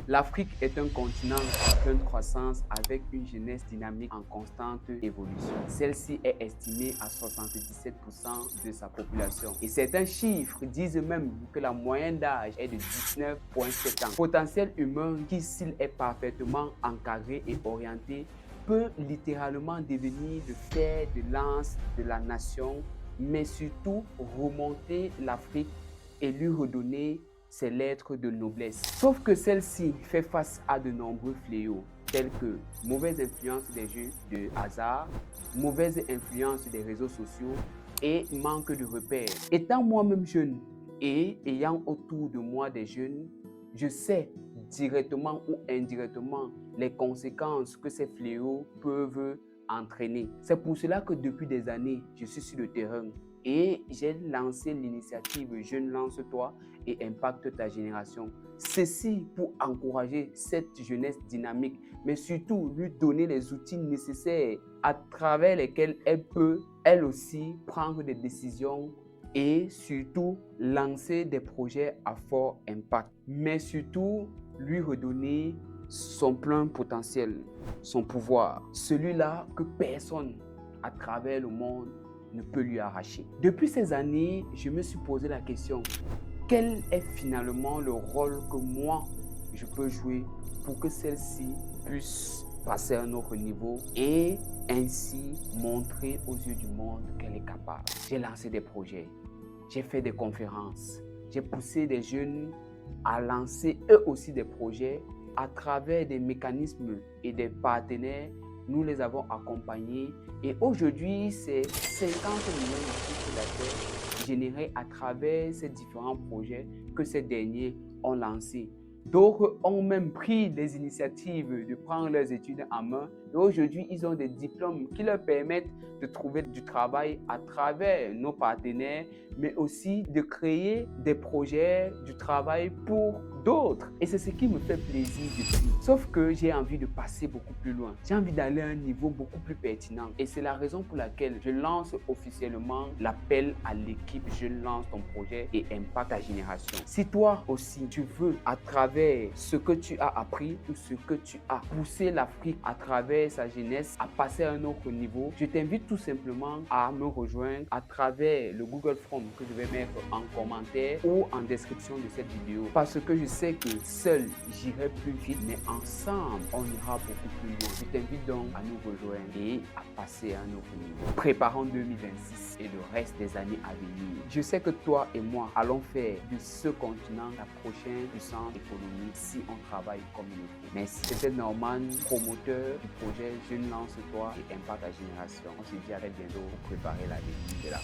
L'Afrique est un continent en pleine croissance avec une jeunesse dynamique en constante évolution. Celle-ci est estimée à 77% de sa population. Et certains chiffres disent même que la moyenne d'âge est de 19,7 ans. Potentiel humain qui, s'il est parfaitement encadré et orienté, peut littéralement devenir le fer de lance de la nation, mais surtout remonter l'Afrique et lui redonner ses lettres de noblesse. Sauf que celle-ci fait face à de nombreux fléaux, tels que mauvaise influence des jeux de hasard, mauvaise influence des réseaux sociaux et manque de repères. Étant moi-même jeune et ayant autour de moi des jeunes, je sais directement ou indirectement les conséquences que ces fléaux peuvent entraîner. C'est pour cela que depuis des années, je suis sur le terrain et j'ai lancé l'initiative Jeune Lance-toi et impacte ta génération. Ceci pour encourager cette jeunesse dynamique, mais surtout lui donner les outils nécessaires à travers lesquels elle peut, elle aussi, prendre des décisions et surtout lancer des projets à fort impact. Mais surtout, lui redonner son plein potentiel, son pouvoir, celui-là que personne à travers le monde ne peut lui arracher. Depuis ces années, je me suis posé la question, quel est finalement le rôle que moi, je peux jouer pour que celle-ci puisse passer à un autre niveau et ainsi montrer aux yeux du monde qu'elle est capable. J'ai lancé des projets, j'ai fait des conférences, j'ai poussé des jeunes à lancer eux aussi des projets à travers des mécanismes et des partenaires. Nous les avons accompagnés et aujourd'hui, c'est 50 millions de chiffres d'affaires générés à travers ces différents projets que ces derniers ont lancés. D'autres ont même pris des initiatives de prendre leurs études en main et aujourd'hui, ils ont des diplômes qui leur permettent de trouver du travail à travers nos partenaires, mais aussi de créer des projets, du travail pour d'autres. Et c'est ce qui me fait plaisir depuis. Sauf que j'ai envie de passer beaucoup plus loin. J'ai envie d'aller à un niveau beaucoup plus pertinent. Et c'est la raison pour laquelle je lance officiellement l'appel à l'équipe Je lance ton projet et impacte ta génération. Si toi aussi, tu veux, à travers ce que tu as appris ou ce que tu as poussé l'Afrique à travers sa jeunesse à passer à un autre niveau, je t'invite tout simplement à me rejoindre à travers le Google Form que je vais mettre en commentaire ou en description de cette vidéo. Parce que je sais que seul, j'irai plus vite, mais ensemble, on ira beaucoup plus loin. Je t'invite donc à nous rejoindre et à passer à un autre niveau. Préparons 2026 et le reste des années à venir. Je sais que toi et moi allons faire de ce continent la prochaine puissance économique si on travaille comme il faut. Merci. C'était Norman, promoteur du projet Jeune Lance-toi et Impacte ta génération. On se dit à très bientôt pour préparer l'avenir de la